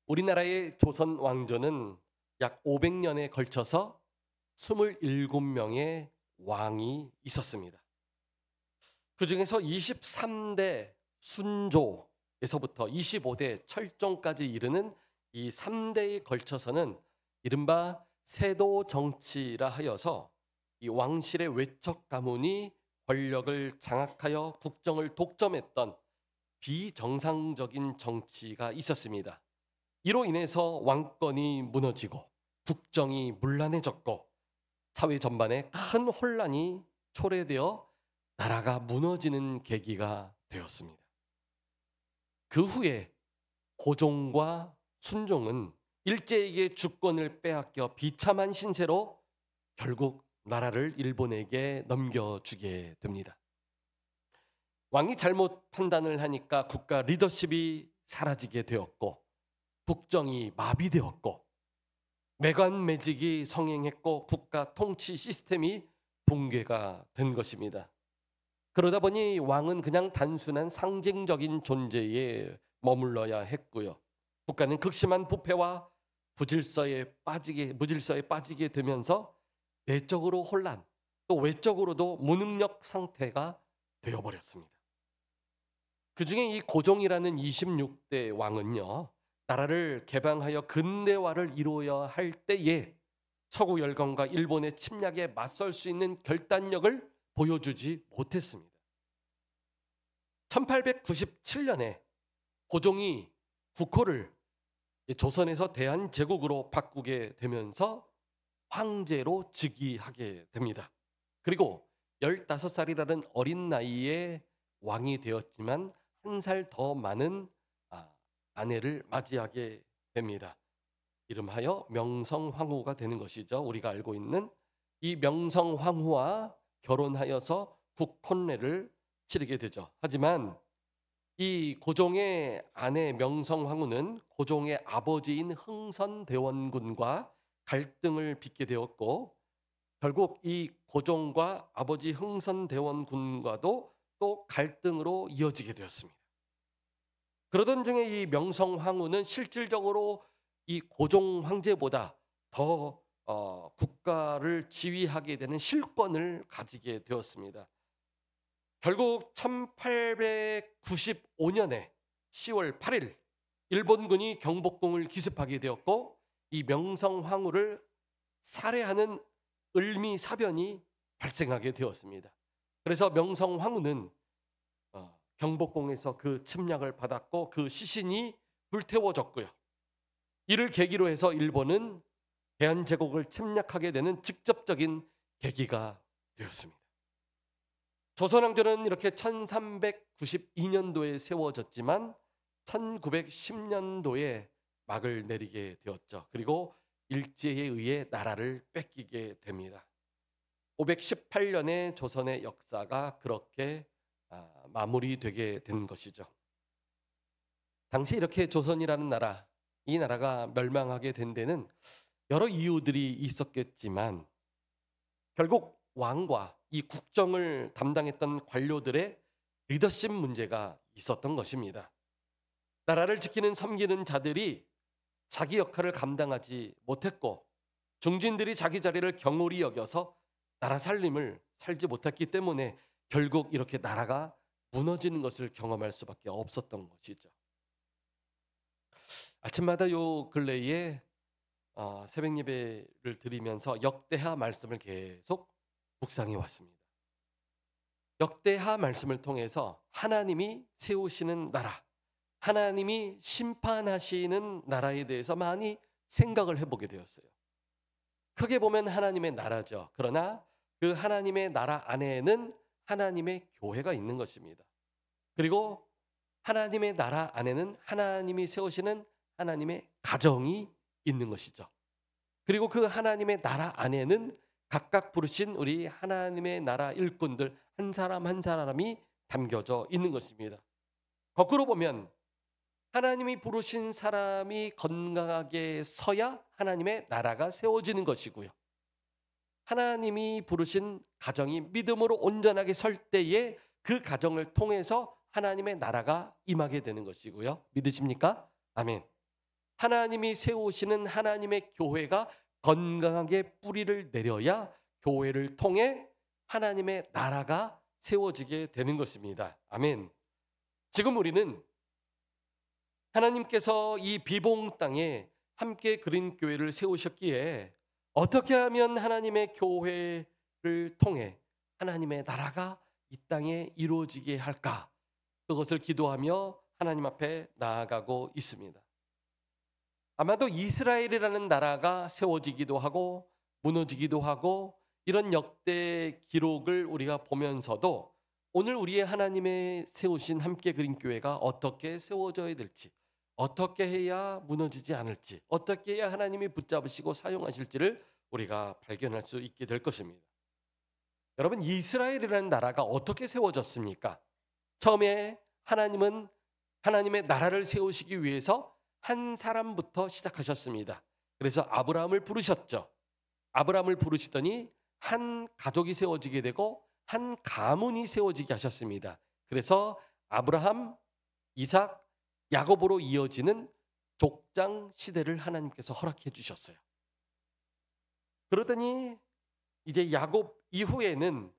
우리나라의 조선 왕조는 약 500년에 걸쳐서 27명의 왕이 있었습니다. 그중에서 23대 순조에서부터 25대 철종까지 이르는 이 3대에 걸쳐서는 이른바 세도 정치라 하여서 이 왕실의 외척 가문이 권력을 장악하여 국정을 독점했던 비정상적인 정치가 있었습니다. 이로 인해서 왕권이 무너지고 국정이 문란해졌고 사회 전반에 큰 혼란이 초래되어 나라가 무너지는 계기가 되었습니다. 그 후에 고종과 순종은 일제에게 주권을 빼앗겨 비참한 신세로 결국 나라를 일본에게 넘겨주게 됩니다. 왕이 잘못 판단을 하니까 국가 리더십이 사라지게 되었고 국정이 마비되었고 매관매직이 성행했고 국가 통치 시스템이 붕괴가 된 것입니다. 그러다 보니 왕은 그냥 단순한 상징적인 존재에 머물러야 했고요. 국가는 극심한 부패와 무질서에 빠지게 되면서 내적으로 혼란, 또 외적으로도 무능력 상태가 되어버렸습니다. 그중에 이 고종이라는 26대 왕은요, 나라를 개방하여 근대화를 이루어야 할 때에 서구 열강과 일본의 침략에 맞설 수 있는 결단력을 보여주지 못했습니다. 1897년에 고종이 국호를 조선에서 대한제국으로 바꾸게 되면서 황제로 즉위하게 됩니다. 그리고 15살이라는 어린 나이에 왕이 되었지만 한 살 더 많은 아내를 맞이하게 됩니다. 이름하여 명성황후가 되는 것이죠. 우리가 알고 있는 이 명성황후와 결혼하여서 국혼례를 치르게 되죠. 하지만 이 고종의 아내 명성황후는 고종의 아버지인 흥선대원군과 갈등을 빚게 되었고 결국 이 고종과 아버지 흥선대원군과도 또 갈등으로 이어지게 되었습니다. 그러던 중에 이 명성황후는 실질적으로 이 고종 황제보다 더 국가를 지휘하게 되는 실권을 가지게 되었습니다. 결국 1895년에 10월 8일 일본군이 경복궁을 기습하게 되었고 이 명성황후를 살해하는 을미사변이 발생하게 되었습니다. 그래서 명성황후는 경복궁에서 그 침략을 받았고 그 시신이 불태워졌고요. 이를 계기로 해서 일본은 대한제국을 침략하게 되는 직접적인 계기가 되었습니다. 조선왕조는 이렇게 1392년도에 세워졌지만 1910년도에 막을 내리게 되었죠. 그리고 일제에 의해 나라를 뺏기게 됩니다. 518년에 조선의 역사가 그렇게 마무리되게 된 것이죠. 당시 이렇게 조선이라는 나라, 이 나라가 멸망하게 된 데는 여러 이유들이 있었겠지만 결국 왕과 이 국정을 담당했던 관료들의 리더십 문제가 있었던 것입니다. 나라를 지키는 섬기는 자들이 자기 역할을 감당하지 못했고 중진들이 자기 자리를 경홀히 여겨서 나라 살림을 살지 못했기 때문에 결국 이렇게 나라가 무너지는 것을 경험할 수밖에 없었던 것이죠. 아침마다 요 근래에 새벽 예배를 드리면서 역대하 말씀을 계속 묵상해 왔습니다. 역대하 말씀을 통해서 하나님이 세우시는 나라, 하나님이 심판하시는 나라에 대해서 많이 생각을 해보게 되었어요. 크게 보면 하나님의 나라죠. 그러나 그 하나님의 나라 안에는 하나님의 교회가 있는 것입니다. 그리고 하나님의 나라 안에는 하나님이 세우시는 하나님의 가정이 있는 것이죠. 그리고 그 하나님의 나라 안에는 각각 부르신 우리 하나님의 나라 일꾼들 한 사람 한 사람이 담겨져 있는 것입니다. 거꾸로 보면 하나님이 부르신 사람이 건강하게 서야 하나님의 나라가 세워지는 것이고요. 하나님이 부르신 가정이 믿음으로 온전하게 설 때에 그 가정을 통해서 하나님의 나라가 임하게 되는 것이고요. 믿으십니까? 아멘. 하나님이 세우시는 하나님의 교회가 건강하게 뿌리를 내려야 교회를 통해 하나님의 나라가 세워지게 되는 것입니다. 아멘. 지금 우리는 하나님께서 이 비봉 땅에 함께 그린 교회를 세우셨기에 어떻게 하면 하나님의 교회를 통해 하나님의 나라가 이 땅에 이루어지게 할까? 그것을 기도하며 하나님 앞에 나아가고 있습니다. 아마도 이스라엘이라는 나라가 세워지기도 하고 무너지기도 하고 이런 역대 기록을 우리가 보면서도 오늘 우리의 하나님의 세우신 함께 그린 교회가 어떻게 세워져야 될지, 어떻게 해야 무너지지 않을지, 어떻게 해야 하나님이 붙잡으시고 사용하실지를 우리가 발견할 수 있게 될 것입니다. 여러분, 이스라엘이라는 나라가 어떻게 세워졌습니까? 처음에 하나님은 하나님의 나라를 세우시기 위해서 한 사람부터 시작하셨습니다. 그래서 아브라함을 부르셨죠. 아브라함을 부르시더니 한 가족이 세워지게 되고 한 가문이 세워지게 하셨습니다. 그래서 아브라함, 이삭, 야곱으로 이어지는 족장 시대를 하나님께서 허락해 주셨어요. 그러더니 이제 야곱 이후에는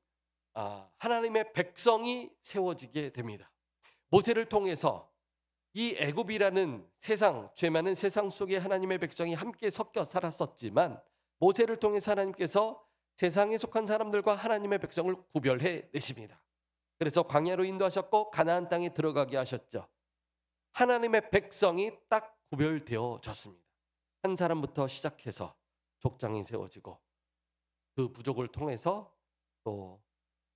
하나님의 백성이 세워지게 됩니다. 모세를 통해서 이 애굽이라는 세상, 죄 많은 세상 속에 하나님의 백성이 함께 섞여 살았었지만 모세를 통해서 하나님께서 세상에 속한 사람들과 하나님의 백성을 구별해 내십니다. 그래서 광야로 인도하셨고 가나안 땅에 들어가게 하셨죠. 하나님의 백성이 딱 구별되어졌습니다. 한 사람부터 시작해서 족장이 세워지고 그 부족을 통해서 또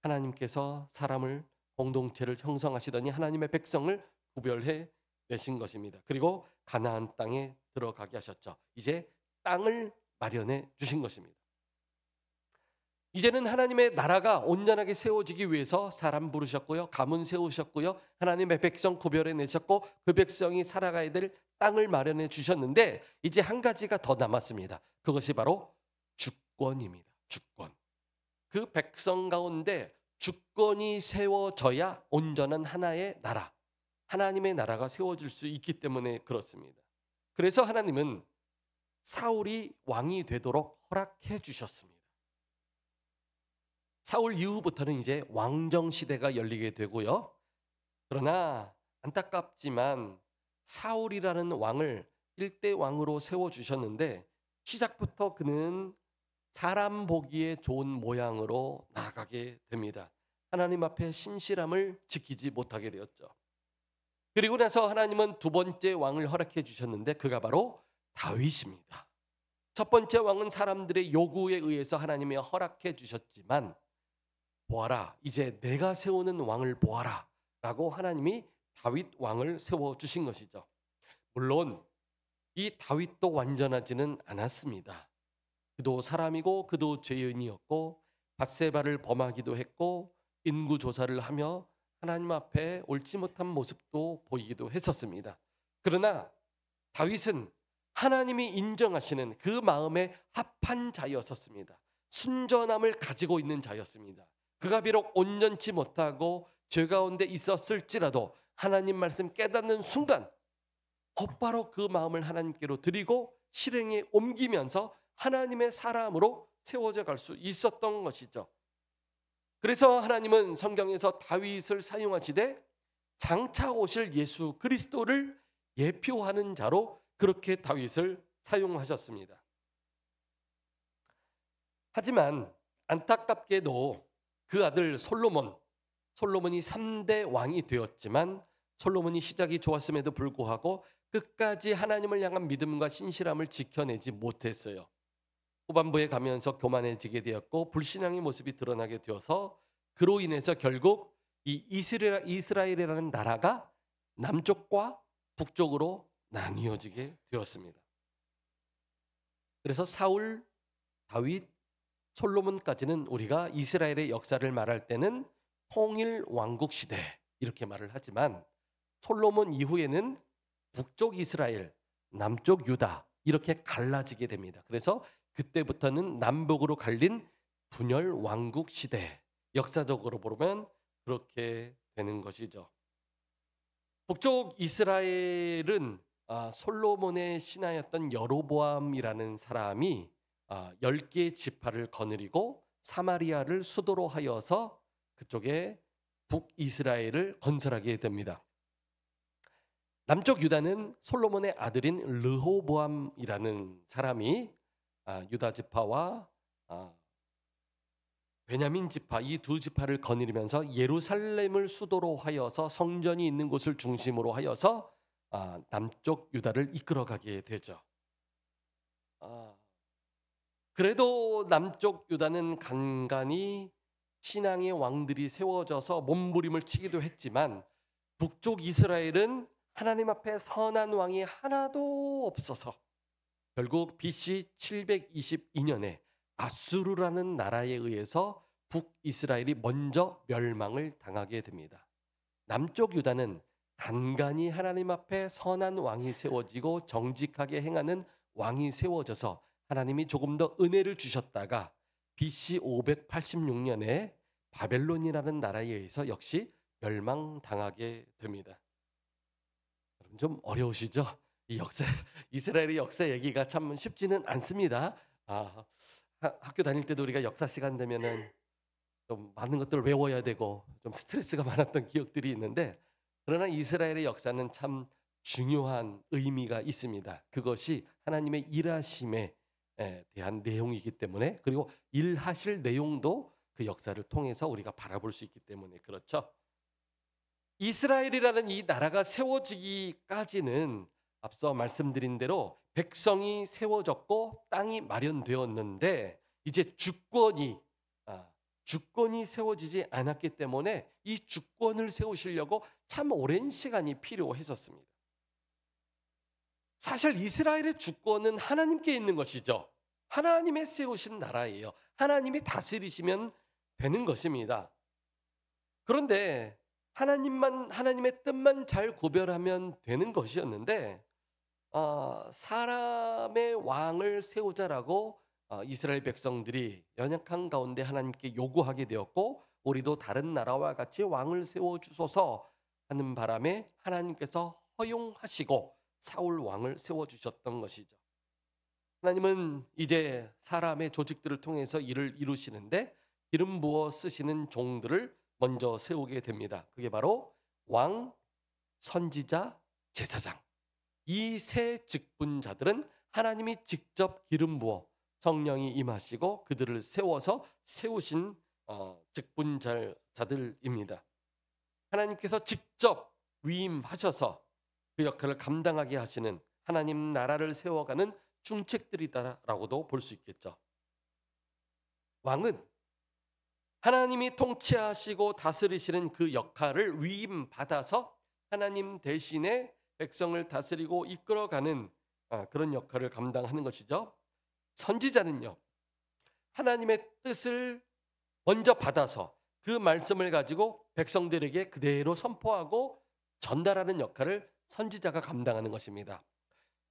하나님께서 사람을 공동체를 형성하시더니 하나님의 백성을 구별해 내신 것입니다. 그리고 가나안 땅에 들어가게 하셨죠. 이제 땅을 마련해 주신 것입니다. 이제는 하나님의 나라가 온전하게 세워지기 위해서 사람 부르셨고요. 가문 세우셨고요. 하나님의 백성 구별해 내셨고 그 백성이 살아가야 될 땅을 마련해 주셨는데 이제 한 가지가 더 남았습니다. 그것이 바로 주권입니다. 주권. 그 백성 가운데 주권이 세워져야 온전한 하나의 나라, 하나님의 나라가 세워질 수 있기 때문에 그렇습니다. 그래서 하나님은 사울이 왕이 되도록 허락해 주셨습니다. 사울 이후부터는 이제 왕정 시대가 열리게 되고요. 그러나 안타깝지만 사울이라는 왕을 일대 왕으로 세워주셨는데 시작부터 그는 사람 보기에 좋은 모양으로 나아가게 됩니다. 하나님 앞에 신실함을 지키지 못하게 되었죠. 그리고 나서 하나님은 두 번째 왕을 허락해 주셨는데 그가 바로 다윗입니다. 첫 번째 왕은 사람들의 요구에 의해서 하나님이 허락해 주셨지만 보아라, 이제 내가 세우는 왕을 보아라 라고 하나님이 다윗 왕을 세워주신 것이죠. 물론 이 다윗도 완전하지는 않았습니다. 그도 사람이고 그도 죄인이었고 밧세바를 범하기도 했고 인구조사를 하며 하나님 앞에 옳지 못한 모습도 보이기도 했었습니다. 그러나 다윗은 하나님이 인정하시는 그 마음에 합한 자였었습니다. 순전함을 가지고 있는 자였습니다. 그가 비록 온전치 못하고 죄 가운데 있었을지라도 하나님 말씀 깨닫는 순간 곧바로 그 마음을 하나님께로 드리고 실행에 옮기면서 하나님의 사람으로 세워져 갈 수 있었던 것이죠. 그래서 하나님은 성경에서 다윗을 사용하시되 장차 오실 예수 그리스도를 예표하는 자로 그렇게 다윗을 사용하셨습니다. 하지만 안타깝게도 그 아들 솔로몬이 3대 왕이 되었지만 솔로몬이 시작이 좋았음에도 불구하고 끝까지 하나님을 향한 믿음과 신실함을 지켜내지 못했어요. 후반부에 가면서 교만해지게 되었고 불신앙의 모습이 드러나게 되어서 그로 인해서 결국 이 이스라엘이라는 나라가 남쪽과 북쪽으로 나뉘어지게 되었습니다. 그래서 사울, 다윗, 솔로몬까지는 우리가 이스라엘의 역사를 말할 때는 통일 왕국 시대 이렇게 말을 하지만 솔로몬 이후에는 북쪽 이스라엘, 남쪽 유다 이렇게 갈라지게 됩니다. 그래서 그때부터는 남북으로 갈린 분열 왕국 시대, 역사적으로 보면 그렇게 되는 것이죠. 북쪽 이스라엘은 솔로몬의 신하였던 여로보암이라는 사람이 10개의 지파를 거느리고 사마리아를 수도로 하여서 그쪽에 북이스라엘을 건설하게 됩니다. 남쪽 유다는 솔로몬의 아들인 르호보암이라는 사람이 유다 지파와 베냐민 지파 이 두 지파를 거느리면서 예루살렘을 수도로 하여서 성전이 있는 곳을 중심으로 하여서 남쪽 유다를 이끌어가게 되죠. 그래도 남쪽 유다는 간간히 신앙의 왕들이 세워져서 몸부림을 치기도 했지만 북쪽 이스라엘은 하나님 앞에 선한 왕이 하나도 없어서 결국 BC 722년에 아수르라는 나라에 의해서 북이스라엘이 먼저 멸망을 당하게 됩니다. 남쪽 유다는 간간히 하나님 앞에 선한 왕이 세워지고 정직하게 행하는 왕이 세워져서 하나님이 조금 더 은혜를 주셨다가 BC 586년에 바벨론이라는 나라에 의해서 역시 멸망당하게 됩니다. 여러분 좀 어려우시죠? 이 역사, 이스라엘의 역사 얘기가 참 쉽지는 않습니다. 학교 다닐 때도 우리가 역사 시간 되면은 좀 많은 것들을 외워야 되고 좀 스트레스가 많았던 기억들이 있는데, 그러나 이스라엘의 역사는 참 중요한 의미가 있습니다. 그것이 하나님의 일하심에 대한 내용이기 때문에, 그리고 일하실 내용도 그 역사를 통해서 우리가 바라볼 수 있기 때문에 그렇죠. 이스라엘이라는 이 나라가 세워지기까지는 앞서 말씀드린 대로 백성이 세워졌고 땅이 마련되었는데, 이제 주권이 세워지지 않았기 때문에 이 주권을 세우시려고 참 오랜 시간이 필요했었습니다. 사실 이스라엘의 주권은 하나님께 있는 것이죠. 하나님의 세우신 나라예요. 하나님이 다스리시면 되는 것입니다. 그런데 하나님의 뜻만 잘 구별하면 되는 것이었는데, 사람의 왕을 세우자라고 이스라엘 백성들이 연약한 가운데 하나님께 요구하게 되었고, 우리도 다른 나라와 같이 왕을 세워주소서 하는 바람에 하나님께서 허용하시고 사울 왕을 세워주셨던 것이죠. 하나님은 이제 사람의 조직들을 통해서 일을 이루시는데 기름 부어 쓰시는 종들을 먼저 세우게 됩니다. 그게 바로 왕, 선지자, 제사장. 이 세 직분자들은 하나님이 직접 기름 부어 성령이 임하시고 그들을 세워서 세우신 직분자들입니다. 하나님께서 직접 위임하셔서 그 역할을 감당하게 하시는 하나님 나라를 세워가는 중책들이다라고도 볼 수 있겠죠. 왕은 하나님이 통치하시고 다스리시는 그 역할을 위임받아서 하나님 대신에 백성을 다스리고 이끌어가는 그런 역할을 감당하는 것이죠. 선지자는요, 하나님의 뜻을 먼저 받아서 그 말씀을 가지고 백성들에게 그대로 선포하고 전달하는 역할을 선지자가 감당하는 것입니다.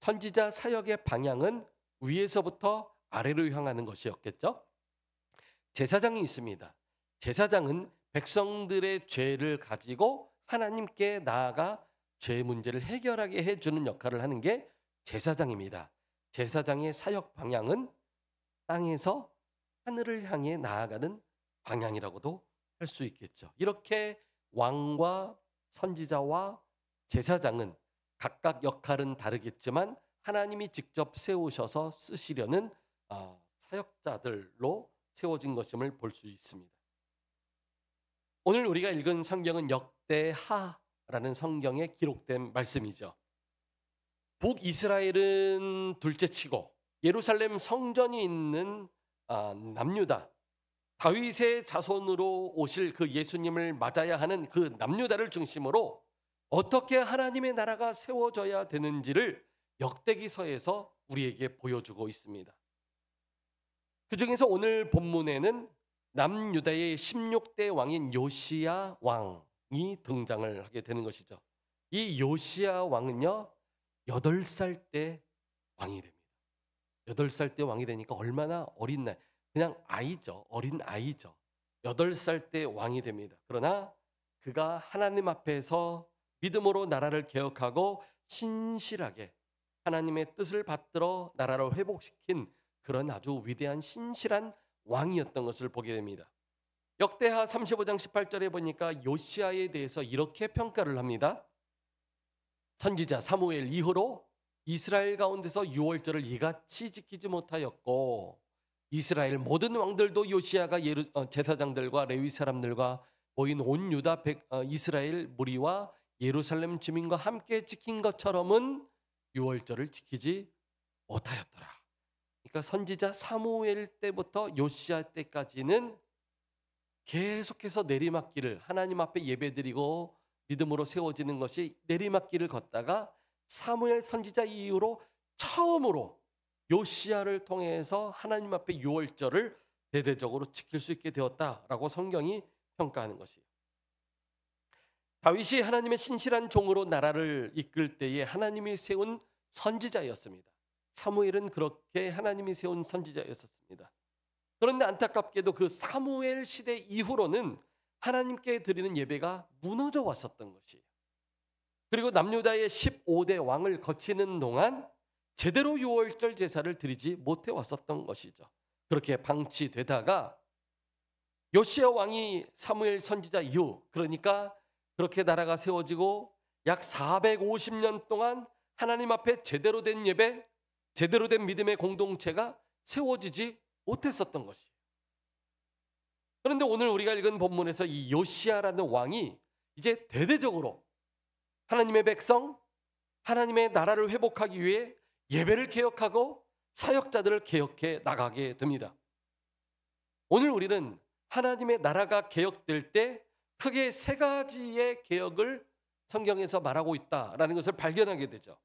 선지자 사역의 방향은 위에서부터 아래로 향하는 것이었겠죠. 제사장이 있습니다. 제사장은 백성들의 죄를 가지고 하나님께 나아가 죄 문제를 해결하게 해주는 역할을 하는 게 제사장입니다. 제사장의 사역 방향은 땅에서 하늘을 향해 나아가는 방향이라고도 할 수 있겠죠. 이렇게 왕과 선지자와 제사장은 각각 역할은 다르겠지만 하나님이 직접 세우셔서 쓰시려는 사역자들로 세워진 것임을 볼 수 있습니다. 오늘 우리가 읽은 성경은 역대하라는 성경에 기록된 말씀이죠. 북이스라엘은 둘째치고 예루살렘 성전이 있는 남유다, 다윗의 자손으로 오실 그 예수님을 맞아야 하는 그 남유다를 중심으로 어떻게 하나님의 나라가 세워져야 되는지를 역대기서에서 우리에게 보여주고 있습니다. 그중에서 오늘 본문에는 남유다의 16대 왕인 요시야 왕이 등장을 하게 되는 것이죠. 이 요시야 왕은요 8살 때 왕이 됩니다. 8살 때 왕이 되니까 얼마나 어린 나이, 그냥 아이죠. 어린 아이죠. 8살 때 왕이 됩니다. 그러나 그가 하나님 앞에서 믿음으로 나라를 개혁하고 신실하게 하나님의 뜻을 받들어 나라를 회복시킨 그런 아주 위대한 신실한 왕이었던 것을 보게 됩니다. 역대하 35장 18절에 보니까 요시아에 대해서 이렇게 평가를 합니다. 선지자 사무엘 이후로 이스라엘 가운데서 유월절을 이같이 지키지 못하였고, 이스라엘 모든 왕들도 요시아가 제사장들과 레위 사람들과 모인 온 유다 이스라엘 무리와 예루살렘 주민과 함께 지킨 것처럼은 유월절을 지키지 못하였더라. 그러니까 선지자 사무엘 때부터 요시아 때까지는 계속해서 내리막길을 하나님 앞에 예배드리고 믿음으로 세워지는 것이 내리막길을 걷다가 사무엘 선지자 이후로 처음으로 요시아를 통해서 하나님 앞에 유월절을 대대적으로 지킬 수 있게 되었다라고 성경이 평가하는 것이에요. 다윗이 하나님의 신실한 종으로 나라를 이끌 때에 하나님이 세운 선지자였습니다. 사무엘은 그렇게 하나님이 세운 선지자였었습니다. 그런데 안타깝게도 그 사무엘 시대 이후로는 하나님께 드리는 예배가 무너져 왔었던 것이에요. 그리고 남유다의 15대 왕을 거치는 동안 제대로 유월절 제사를 드리지 못해 왔었던 것이죠. 그렇게 방치되다가 요시야 왕이 사무엘 선지자 이후, 그러니까 그렇게 나라가 세워지고 약 450년 동안 하나님 앞에 제대로 된 예배, 제대로 된 믿음의 공동체가 세워지지 못했었던 것이에요. 그런데 오늘 우리가 읽은 본문에서 이 요시야라는 왕이 이제 대대적으로 하나님의 백성, 하나님의 나라를 회복하기 위해 예배를 개혁하고 사역자들을 개혁해 나가게 됩니다. 오늘 우리는 하나님의 나라가 개혁될 때 크게 세 가지의 개혁을 성경에서 말하고 있다라는 것을 발견하게 되죠.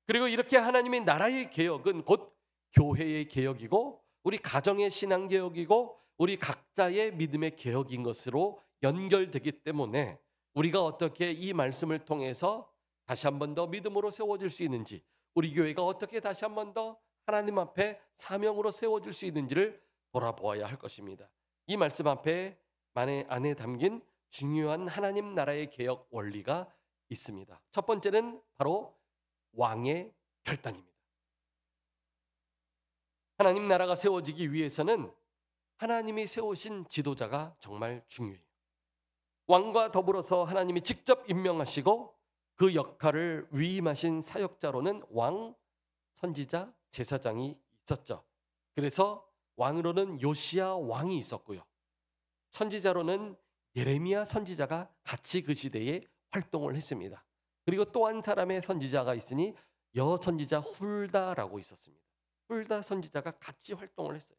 그리고 이렇게 하나님의 나라의 개혁은 곧 교회의 개혁이고 우리 가정의 신앙 개혁이고 우리 각자의 믿음의 개혁인 것으로 연결되기 때문에 우리가 어떻게 이 말씀을 통해서 다시 한 번 더 믿음으로 세워질 수 있는지, 우리 교회가 어떻게 다시 한 번 더 하나님 앞에 사명으로 세워질 수 있는지를 돌아보아야 할 것입니다. 이 말씀 앞에 안에 담긴 중요한 하나님 나라의 개혁 원리가 있습니다. 첫 번째는 바로 왕의 결단입니다. 하나님 나라가 세워지기 위해서는 하나님이 세우신 지도자가 정말 중요해요. 왕과 더불어서 하나님이 직접 임명하시고 그 역할을 위임하신 사역자로는 왕, 선지자, 제사장이 있었죠. 그래서 왕으로는 요시야 왕이 있었고요. 선지자로는 예레미야 선지자가 같이 그 시대에 활동을 했습니다. 그리고 또 한 사람의 선지자가 있으니 여선지자 훌다라고 있었습니다. 훌다 선지자가 같이 활동을 했어요.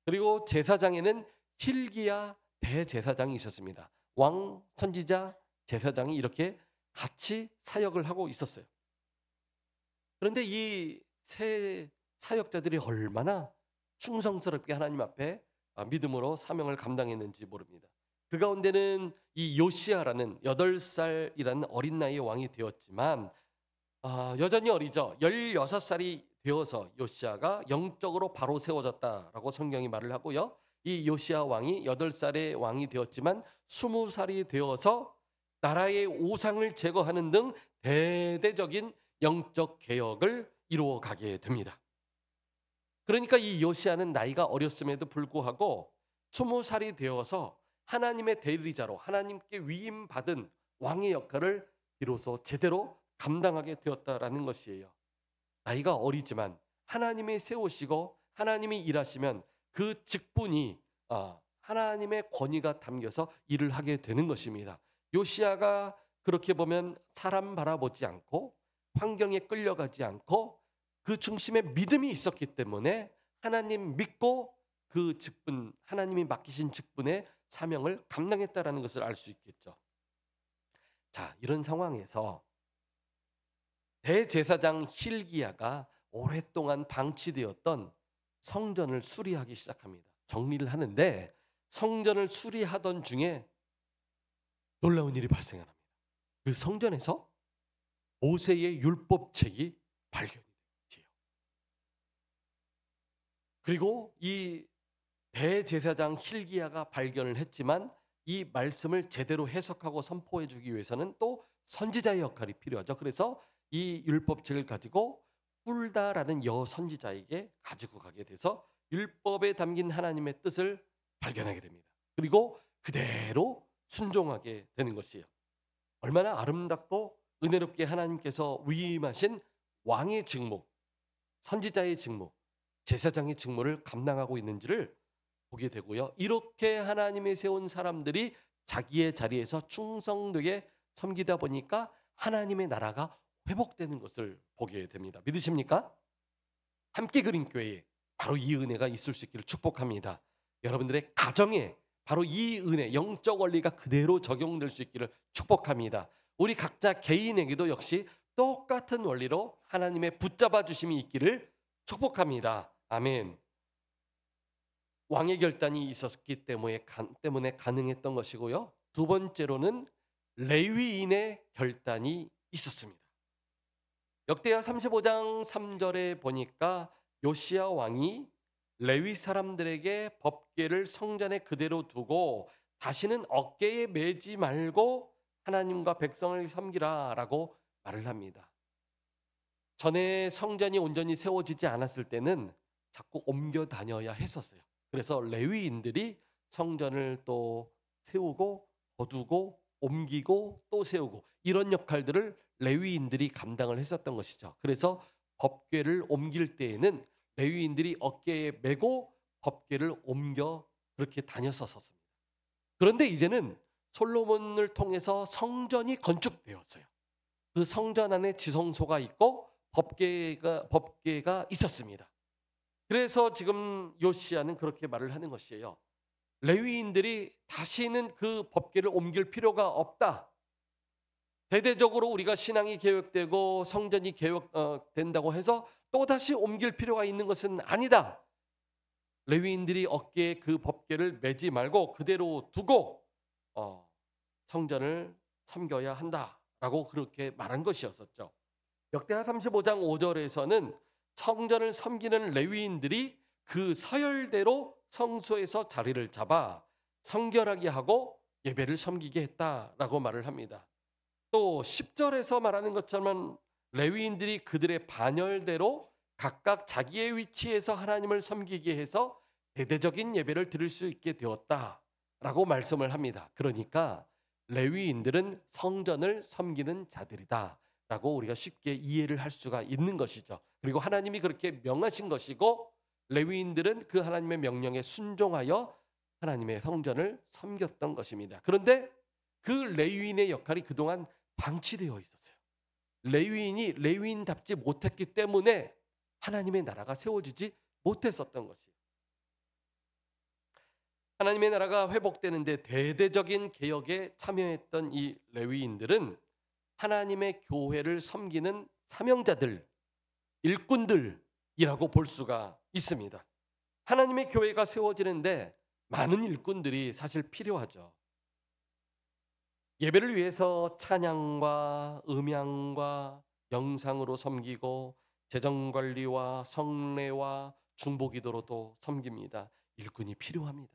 그리고 제사장에는 hil기야 대제사장이 있었습니다. 왕, 선지자, 제사장이 이렇게 같이 사역을 하고 있었어요. 그런데 이 세 사역자들이 얼마나 충성스럽게 하나님 앞에 믿음으로 사명을 감당했는지 모릅니다. 그 가운데는 이 요시야라는 8살이라는 어린 나이의 왕이 되었지만 여전히 어리죠. 16살이 되어서 요시야가 영적으로 바로 세워졌다라고 성경이 말을 하고요. 이 요시야 왕이 8살의 왕이 되었지만 20살이 되어서 나라의 우상을 제거하는 등 대대적인 영적 개혁을 이루어가게 됩니다. 그러니까 이 요시야는 나이가 어렸음에도 불구하고 20살이 되어서 하나님의 대리자로 하나님께 위임받은 왕의 역할을 비로소 제대로 감당하게 되었다라는 것이에요. 나이가 어리지만 하나님이 세우시고 하나님이 일하시면 그 직분이 하나님의 권위가 담겨서 일을 하게 되는 것입니다. 요시야가 그렇게 보면 사람 바라보지 않고 환경에 끌려가지 않고 그 중심에 믿음이 있었기 때문에 하나님 믿고 그 직분, 하나님이 맡기신 직분의 사명을 감당했다라는 것을 알 수 있겠죠. 자, 이런 상황에서 대제사장 hil기야가 오랫동안 방치되었던 성전을 수리하기 시작합니다. 정리를 하는데 성전을 수리하던 중에 놀라운 일이 발생합니다. 그 성전에서 모세의 율법책이 발견이 돼요. 그리고 이 대제사장 hil기야가 발견을 했지만 이 말씀을 제대로 해석하고 선포해 주기 위해서는 또 선지자의 역할이 필요하죠. 그래서 이 율법책을 가지고 훌다라는 여선지자에게 가지고 가게 돼서 율법에 담긴 하나님의 뜻을 발견하게 됩니다. 그리고 그대로 순종하게 되는 것이에요. 얼마나 아름답고 은혜롭게 하나님께서 위임하신 왕의 직무, 선지자의 직무, 제사장의 직무를 감당하고 있는지를 보게 되고요. 이렇게 하나님이 세운 사람들이 자기의 자리에서 충성되게 섬기다 보니까 하나님의 나라가 회복되는 것을 보게 됩니다. 믿으십니까? 함께 그린 교회에 바로 이 은혜가 있을 수 있기를 축복합니다. 여러분들의 가정에 바로 이 은혜, 영적 원리가 그대로 적용될 수 있기를 축복합니다. 우리 각자 개인에게도 역시 똑같은 원리로 하나님의 붙잡아 주심이 있기를 축복합니다. 아멘. 왕의 결단이 있었기 때문에 가능했던 것이고요. 두 번째로는 레위인의 결단이 있었습니다. 역대하 35장 3절에 보니까 요시야 왕이 레위 사람들에게 법궤를 성전에 그대로 두고 다시는 어깨에 매지 말고 하나님과 백성을 섬기라라고 말을 합니다. 전에 성전이 온전히 세워지지 않았을 때는 자꾸 옮겨 다녀야 했었어요. 그래서 레위인들이 성전을 또 세우고 거두고 옮기고 또 세우고 이런 역할들을 레위인들이 감당을 했었던 것이죠. 그래서 법궤를 옮길 때에는 레위인들이 어깨에 메고 법궤를 옮겨 그렇게 다녔었습니다. 그런데 이제는 솔로몬을 통해서 성전이 건축되었어요. 그 성전 안에 지성소가 있고 법궤가 있었습니다. 그래서 지금 요시야는 그렇게 말을 하는 것이에요. 레위인들이 다시는 그 법궤를 옮길 필요가 없다. 대대적으로 우리가 신앙이 개혁되고 성전이 개혁된다고 해서 또다시 옮길 필요가 있는 것은 아니다. 레위인들이 어깨에 그 법궤를 매지 말고 그대로 두고 성전을 섬겨야 한다라고 그렇게 말한 것이었었죠. 역대하 35장 5절에서는 성전을 섬기는 레위인들이 그 서열대로 성소에서 자리를 잡아 성결하게 하고 예배를 섬기게 했다라고 말을 합니다. 또 10절에서 말하는 것처럼 레위인들이 그들의 반열대로 각각 자기의 위치에서 하나님을 섬기게 해서 대대적인 예배를 드릴 수 있게 되었다라고 말씀을 합니다. 그러니까 레위인들은 성전을 섬기는 자들이다 라고 우리가 쉽게 이해를 할 수가 있는 것이죠. 그리고 하나님이 그렇게 명하신 것이고 레위인들은 그 하나님의 명령에 순종하여 하나님의 성전을 섬겼던 것입니다. 그런데 그 레위인의 역할이 그동안 방치되어 있었어요. 레위인이 레위인답지 못했기 때문에 하나님의 나라가 세워지지 못했었던 것이에요. 하나님의 나라가 회복되는데 대대적인 개혁에 참여했던 이 레위인들은 하나님의 교회를 섬기는 사명자들, 일꾼들이라고 볼 수가 있습니다. 하나님의 교회가 세워지는데 많은 일꾼들이 사실 필요하죠. 예배를 위해서 찬양과 음향과 영상으로 섬기고 재정관리와 성례와 중보기도로도 섬깁니다. 일꾼이 필요합니다.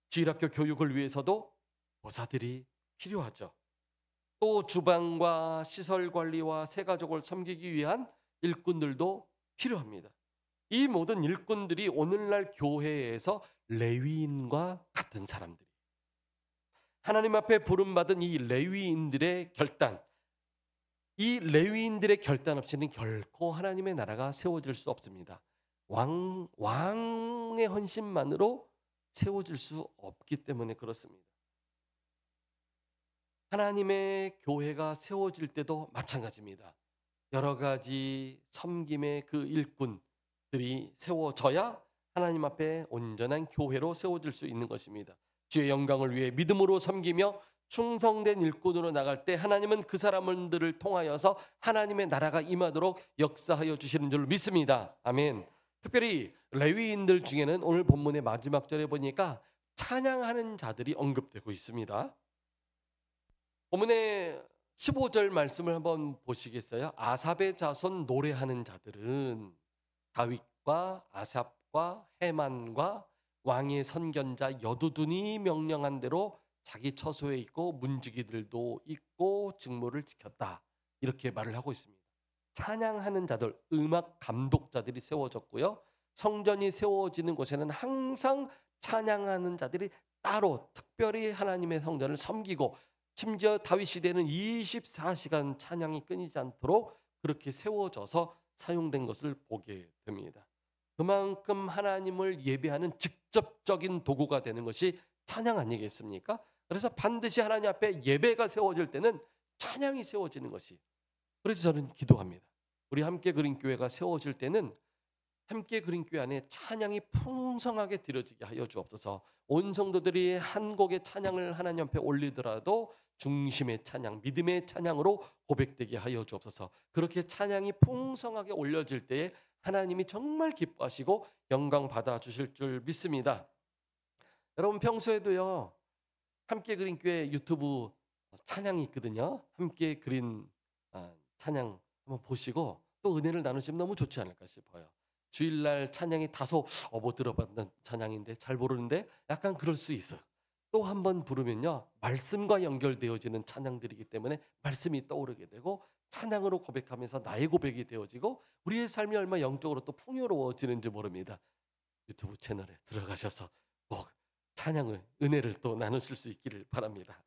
주일학교 교육을 위해서도 보사들이 필요하죠. 또 주방과 시설 관리와 새가족을 섬기기 위한 일꾼들도 필요합니다. 이 모든 일꾼들이 오늘날 교회에서 레위인과 같은 사람들이 하나님 앞에 부름받은 이 레위인들의 결단, 이 레위인들의 결단 없이는 결코 하나님의 나라가 세워질 수 없습니다. 왕의 헌신만으로 세워질 수 없기 때문에 그렇습니다. 하나님의 교회가 세워질 때도 마찬가지입니다. 여러 가지 섬김의 그 일꾼들이 세워져야 하나님 앞에 온전한 교회로 세워질 수 있는 것입니다. 주의 영광을 위해 믿음으로 섬기며 충성된 일꾼으로 나갈 때 하나님은 그 사람들을 통하여서 하나님의 나라가 임하도록 역사하여 주시는 줄 믿습니다. 아멘. 특별히 레위인들 중에는 오늘 본문의 마지막 절에 보니까 찬양하는 자들이 언급되고 있습니다. 본문의 15절 말씀을 한번 보시겠어요? 아삽의 자손 노래하는 자들은 다윗과 아삽과 헤만과 왕의 선견자 여두둔이 명령한 대로 자기 처소에 있고 문지기들도 있고 직무를 지켰다 이렇게 말을 하고 있습니다. 찬양하는 자들, 음악 감독자들이 세워졌고요. 성전이 세워지는 곳에는 항상 찬양하는 자들이 따로 특별히 하나님의 성전을 섬기고, 심지어 다윗 시대는 24시간 찬양이 끊이지 않도록 그렇게 세워져서 사용된 것을 보게 됩니다. 그만큼 하나님을 예배하는 직접적인 도구가 되는 것이 찬양 아니겠습니까? 그래서 반드시 하나님 앞에 예배가 세워질 때는 찬양이 세워지는 것이, 그래서 저는 기도합니다. 우리 함께 그린 교회가 세워질 때는 함께 그린 교회 안에 찬양이 풍성하게 드려지게 하여 주옵소서. 온 성도들이 한 곡의 찬양을 하나님 앞에 올리더라도 중심의 찬양, 믿음의 찬양으로 고백되게 하여 주옵소서. 그렇게 찬양이 풍성하게 올려질 때에 하나님이 정말 기뻐하시고 영광 받아주실 줄 믿습니다. 여러분, 평소에도요, 함께 그린 교회 유튜브 찬양이 있거든요. 함께 그린 찬양 한번 보시고 또 은혜를 나누시면 너무 좋지 않을까 싶어요. 주일날 찬양이 다소 들어봤던 찬양인데 잘 모르는데 약간 그럴 수 있어요. 또 한 번 부르면요, 말씀과 연결되어지는 찬양들이기 때문에 말씀이 떠오르게 되고 찬양으로 고백하면서 나의 고백이 되어지고 우리의 삶이 얼마나 영적으로 또 풍요로워지는지 모릅니다. 유튜브 채널에 들어가셔서 꼭 찬양을, 은혜를 또 나누실 수 있기를 바랍니다.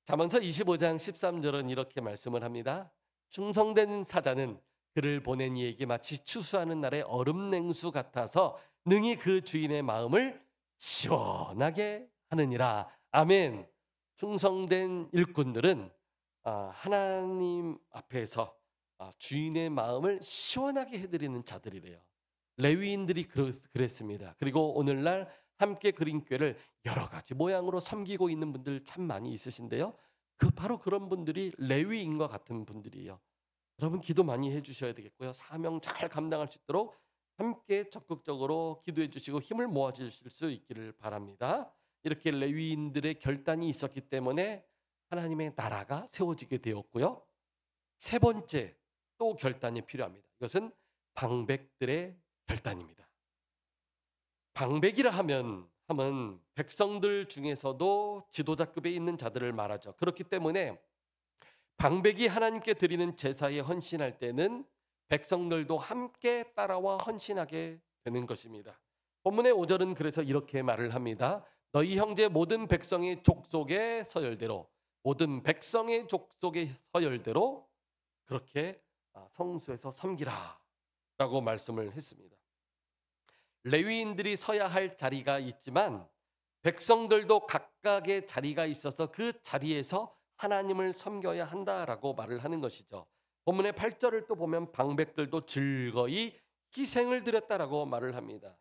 잠언서 25장 13절은 이렇게 말씀을 합니다. 충성된 사자는 그를 보낸 이에게 마치 추수하는 날의 얼음 냉수 같아서 능히 그 주인의 마음을 시원하게 하느니라. 아멘. 충성된 일꾼들은 하나님 앞에서 주인의 마음을 시원하게 해드리는 자들이래요. 레위인들이 그랬습니다. 그리고 오늘날 함께 그린 교회를 여러 가지 모양으로 섬기고 있는 분들 참 많이 있으신데요. 바로 그런 분들이 레위인과 같은 분들이에요. 여러분, 기도 많이 해주셔야 되겠고요. 사명 잘 감당할 수 있도록 함께 적극적으로 기도해 주시고 힘을 모아 주실 수 있기를 바랍니다. 이렇게 레위인들의 결단이 있었기 때문에 하나님의 나라가 세워지게 되었고요. 세 번째 또 결단이 필요합니다. 이것은 방백들의 결단입니다. 방백이라 하면 백성들 중에서도 지도자급에 있는 자들을 말하죠. 그렇기 때문에 방백이 하나님께 드리는 제사에 헌신할 때는 백성들도 함께 따라와 헌신하게 되는 것입니다. 본문의 5절은 그래서 이렇게 말을 합니다. 너희 형제 모든 백성의 족속의 서열대로, 모든 백성의 족속의 서열대로 그렇게 성수에서 섬기라 라고 말씀을 했습니다. 레위인들이 서야 할 자리가 있지만 백성들도 각각의 자리가 있어서 그 자리에서 하나님을 섬겨야 한다라고 말을 하는 것이죠. 본문의 8절을 또 보면 방백들도 즐거이 희생을 드렸다라고 말을 합니다.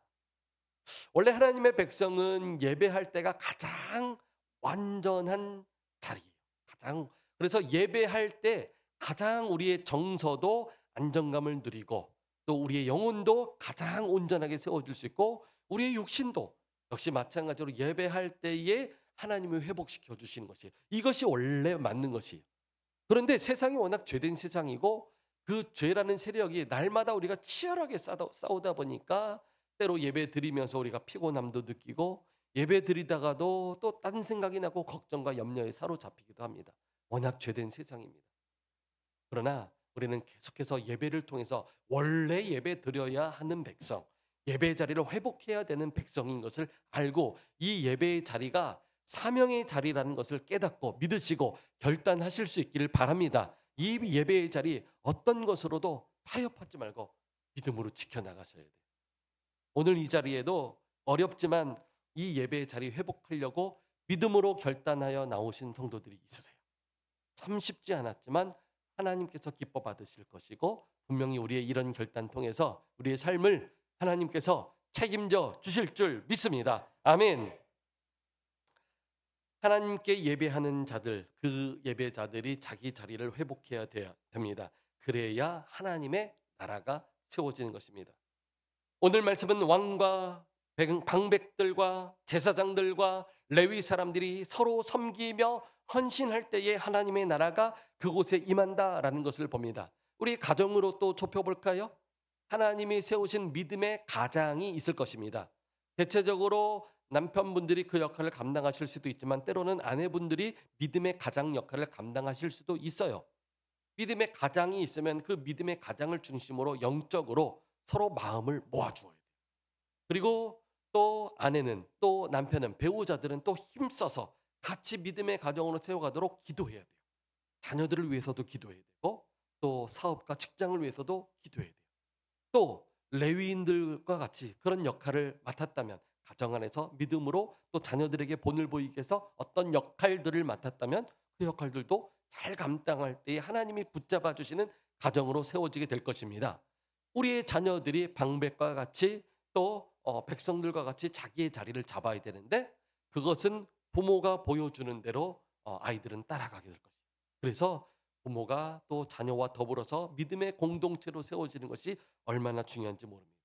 원래 하나님의 백성은 예배할 때가 가장 완전한 자리예요. 그래서 예배할 때 가장 우리의 정서도 안정감을 누리고 또 우리의 영혼도 가장 온전하게 세워질 수 있고 우리의 육신도 역시 마찬가지로 예배할 때에 하나님을 회복시켜 주시는 것이, 이것이 원래 맞는 것이에요. 그런데 세상이 워낙 죄된 세상이고 그 죄라는 세력이 날마다 우리가 치열하게 싸우다 보니까 때로 예배 드리면서 우리가 피곤함도 느끼고 예배 드리다가도 또 딴 생각이 나고 걱정과 염려에 사로잡히기도 합니다. 워낙 죄된 세상입니다. 그러나 우리는 계속해서 예배를 통해서 원래 예배 드려야 하는 백성, 예배 자리를 회복해야 되는 백성인 것을 알고 이 예배의 자리가 사명의 자리라는 것을 깨닫고 믿으시고 결단하실 수 있기를 바랍니다. 이 예배의 자리 어떤 것으로도 타협하지 말고 믿음으로 지켜나가셔야 돼요. 오늘 이 자리에도 어렵지만 이 예배의 자리 회복하려고 믿음으로 결단하여 나오신 성도들이 있으세요. 참 쉽지 않았지만 하나님께서 기뻐 받으실 것이고 분명히 우리의 이런 결단 통해서 우리의 삶을 하나님께서 책임져 주실 줄 믿습니다. 아멘. 하나님께 예배하는 자들, 그 예배자들이 자기 자리를 회복해야 됩니다. 그래야 하나님의 나라가 세워지는 것입니다. 오늘 말씀은 왕과 방백들과 제사장들과 레위 사람들이 서로 섬기며 헌신할 때에 하나님의 나라가 그곳에 임한다라는 것을 봅니다. 우리 가정으로 또 좁혀볼까요? 하나님이 세우신 믿음의 가장이 있을 것입니다. 대체적으로 남편분들이 그 역할을 감당하실 수도 있지만 때로는 아내분들이 믿음의 가장 역할을 감당하실 수도 있어요. 믿음의 가장이 있으면 그 믿음의 가장을 중심으로 영적으로 서로 마음을 모아주어야 돼요. 그리고 또 아내는, 또 남편은, 배우자들은 또 힘써서 같이 믿음의 가정으로 세워가도록 기도해야 돼요. 자녀들을 위해서도 기도해야 되고, 또 사업과 직장을 위해서도 기도해야 돼요. 또 레위인들과 같이 그런 역할을 맡았다면, 가정 안에서 믿음으로 또 자녀들에게 본을 보이기 위해서 어떤 역할들을 맡았다면 그 역할들도 잘 감당할 때에 하나님이 붙잡아 주시는 가정으로 세워지게 될 것입니다. 우리의 자녀들이 방백과 같이 또 백성들과 같이 자기의 자리를 잡아야 되는데, 그것은 부모가 보여주는 대로 아이들은 따라가게 될 것이에요. 그래서 부모가 또 자녀와 더불어서 믿음의 공동체로 세워지는 것이 얼마나 중요한지 모릅니다.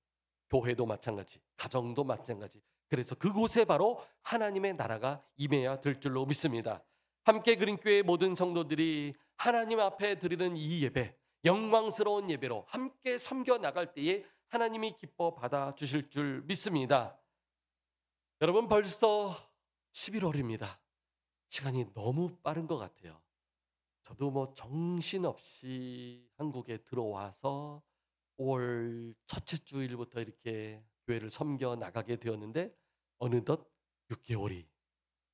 교회도 마찬가지, 가정도 마찬가지. 그래서 그곳에 바로 하나님의 나라가 임해야 될 줄로 믿습니다. 함께 그린교회 모든 성도들이 하나님 앞에 드리는 이 예배, 영광스러운 예배로 함께 섬겨 나갈 때에 하나님이 기뻐 받아 주실 줄 믿습니다. 여러분, 벌써 11월입니다. 시간이 너무 빠른 것 같아요. 저도 뭐 정신없이 한국에 들어와서 5월 첫째 주일부터 이렇게 교회를 섬겨 나가게 되었는데 어느덧 6개월이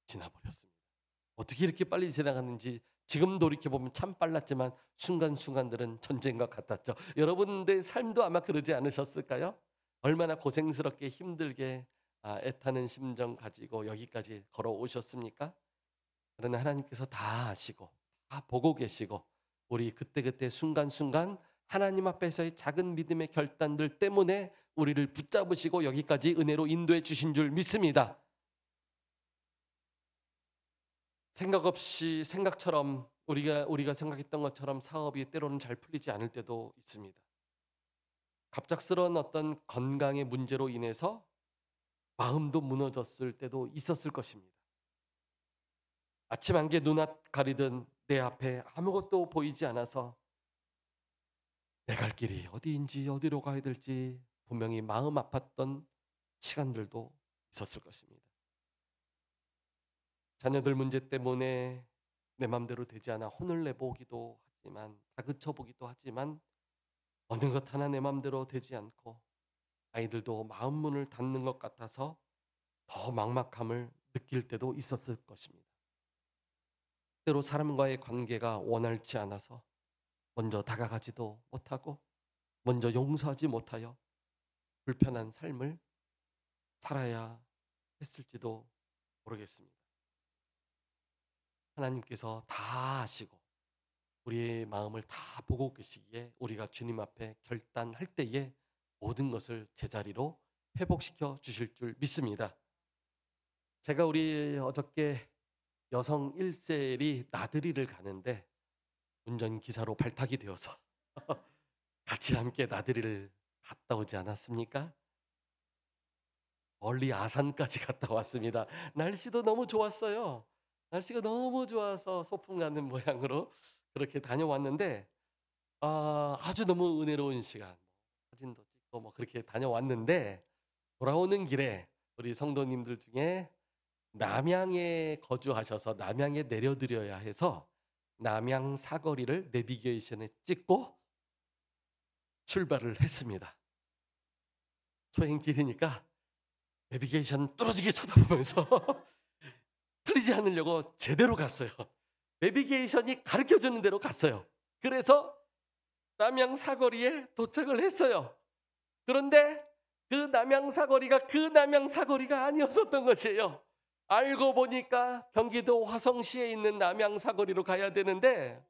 지나버렸습니다. 어떻게 이렇게 빨리 지나갔는지 지금 돌이켜보면 참 빨랐지만 순간순간들은 전쟁과 같았죠. 여러분들의 삶도 아마 그러지 않으셨을까요? 얼마나 고생스럽게 힘들게 애타는 심정 가지고 여기까지 걸어오셨습니까? 그러나 하나님께서 다 아시고 다 보고 계시고 우리 그때그때 순간순간 하나님 앞에서의 작은 믿음의 결단들 때문에 우리를 붙잡으시고 여기까지 은혜로 인도해 주신 줄 믿습니다. 생각 없이 생각처럼 우리가 생각했던 것처럼 사업이 때로는 잘 풀리지 않을 때도 있습니다. 갑작스러운 어떤 건강의 문제로 인해서 마음도 무너졌을 때도 있었을 것입니다. 아침 안개 눈앞 가리던 내 앞에 아무것도 보이지 않아서 내 갈 길이 어디인지 어디로 가야 될지 분명히 마음 아팠던 시간들도 있었을 것입니다. 자녀들 문제 때문에 내 맘대로 되지 않아 혼을 내보기도 하지만 다그쳐보기도 하지만 어느 것 하나 내 맘대로 되지 않고 아이들도 마음 문을 닫는 것 같아서 더 막막함을 느낄 때도 있었을 것입니다. 때로 사람과의 관계가 원활치 않아서 먼저 다가가지도 못하고 먼저 용서하지 못하여 불편한 삶을 살아야 했을지도 모르겠습니다. 하나님께서 다 아시고 우리의 마음을 다 보고 계시기에 우리가 주님 앞에 결단할 때에 모든 것을 제자리로 회복시켜 주실 줄 믿습니다. 제가 우리 어저께 여성 1셀이 나들이를 가는데 운전기사로 발탁이 되어서 같이 함께 나들이를 갔다 오지 않았습니까? 멀리 아산까지 갔다 왔습니다. 날씨도 너무 좋았어요. 날씨가 너무 좋아서 소풍 가는 모양으로 그렇게 다녀왔는데 아주 너무 은혜로운 시간, 사진도 찍고 뭐 그렇게 다녀왔는데 돌아오는 길에 우리 성도님들 중에 남양에 거주하셔서 남양에 내려드려야 해서 남양 사거리를 내비게이션에 찍고 출발을 했습니다. 초행길이니까 내비게이션 뚫어지게 쳐다보면서 틀리지 않으려고 제대로 갔어요. 내비게이션이 가르쳐주는 대로 갔어요. 그래서 남양 사거리에 도착을 했어요. 그런데 그 남양 사거리가 그 남양 사거리가 아니었었던 것이에요. 알고 보니까 경기도 화성시에 있는 남양 사거리로 가야 되는데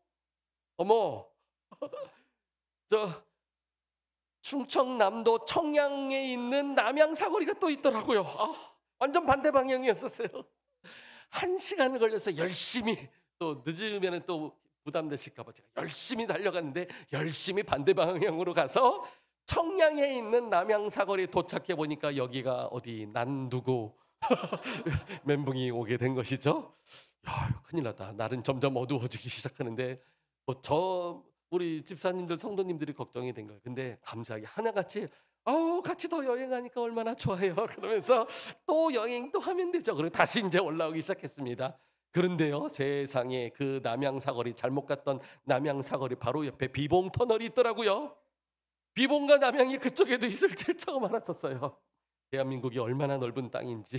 어머 저 충청남도 청양에 있는 남양 사거리가 또 있더라고요. 완전 반대 방향이었었어요. 1시간을 걸려서 열심히, 또 늦으면 또 부담되실까 봐 제가 열심히 달려갔는데 열심히 반대 방향으로 가서 청양에 있는 남양 사거리에 도착해 보니까 여기가 어디 난두고 멘붕이 오게 된 것이죠. 야, 큰일 났다. 날은 점점 어두워지기 시작하는데 우리 집사님들 성도님들이 걱정이 된 거예요. 근데 감사하게 하나같이 같이 더 여행하니까 얼마나 좋아요. 그러면서 또 여행 또 하면 되죠. 그리고 다시 이제 올라오기 시작했습니다. 그런데요, 세상에 그 남양사거리, 잘못 갔던 남양사거리 바로 옆에 비봉 터널이 있더라고요. 비봉과 남양이 그쪽에도 있을 줄 처음 알았었어요. 대한민국이 얼마나 넓은 땅인지.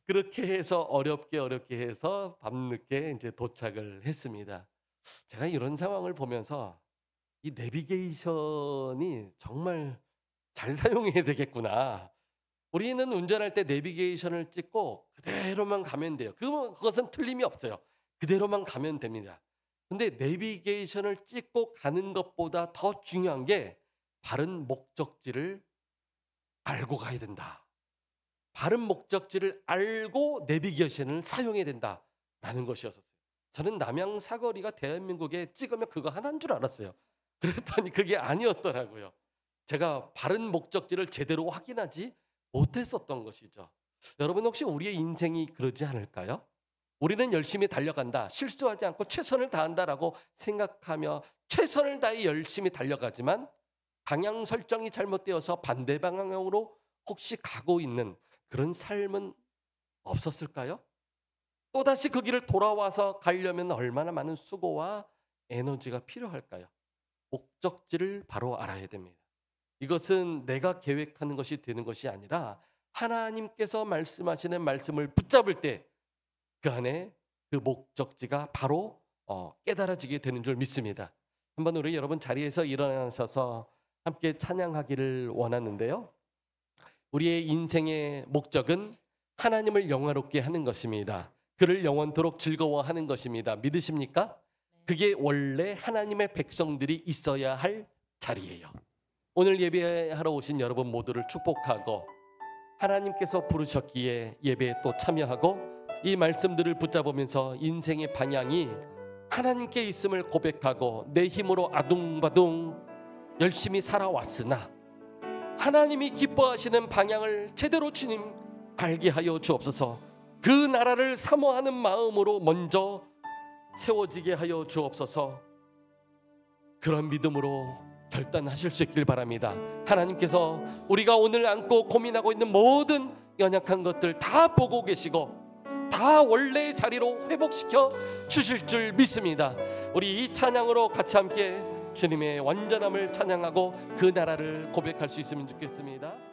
그렇게 해서 어렵게 해서 밤늦게 이제 도착을 했습니다. 제가 이런 상황을 보면서 이 내비게이션이 정말 잘 사용해야 되겠구나. 우리는 운전할 때 내비게이션을 찍고 그대로만 가면 돼요. 그것은 틀림이 없어요. 그대로만 가면 됩니다. 근데 내비게이션을 찍고 가는 것보다 더 중요한 게 바른 목적지를 알고 가야 된다. 바른 목적지를 알고 내비게이션을 사용해야 된다라는 것이었어요. 저는 남양 사거리가 대한민국에 찍으면 그거 하나인 줄 알았어요. 그랬더니 그게 아니었더라고요. 제가 바른 목적지를 제대로 확인하지 못했었던 것이죠. 여러분 혹시 우리의 인생이 그러지 않을까요? 우리는 열심히 달려간다, 실수하지 않고 최선을 다한다라고 생각하며 최선을 다해 열심히 달려가지만 방향 설정이 잘못되어서 반대 방향으로 혹시 가고 있는 그런 삶은 없었을까요? 또다시 그 길을 돌아와서 가려면 얼마나 많은 수고와 에너지가 필요할까요? 목적지를 바로 알아야 됩니다. 이것은 내가 계획하는 것이 되는 것이 아니라 하나님께서 말씀하시는 말씀을 붙잡을 때 그 안에 그 목적지가 바로 깨달아지게 되는 줄 믿습니다. 한번 우리 여러분 자리에서 일어나셔서 함께 찬양하기를 원하는데요. 우리의 인생의 목적은 하나님을 영화롭게 하는 것입니다. 그를 영원토록 즐거워하는 것입니다. 믿으십니까? 그게 원래 하나님의 백성들이 있어야 할 자리예요. 오늘 예배하러 오신 여러분 모두를 축복하고 하나님께서 부르셨기에 예배에 또 참여하고 이 말씀들을 붙잡으면서 인생의 방향이 하나님께 있음을 고백하고 내 힘으로 아둥바둥 열심히 살아왔으나 하나님이 기뻐하시는 방향을 제대로 주님 알게 하여 주옵소서. 그 나라를 사모하는 마음으로 먼저 세워지게 하여 주옵소서. 그런 믿음으로 결단하실 수 있길 바랍니다. 하나님께서 우리가 오늘 안고 고민하고 있는 모든 연약한 것들 다 보고 계시고 다 원래의 자리로 회복시켜 주실 줄 믿습니다. 우리 이 찬양으로 같이 함께 주님의 완전함을 찬양하고 그 나라를 고백할 수 있으면 좋겠습니다.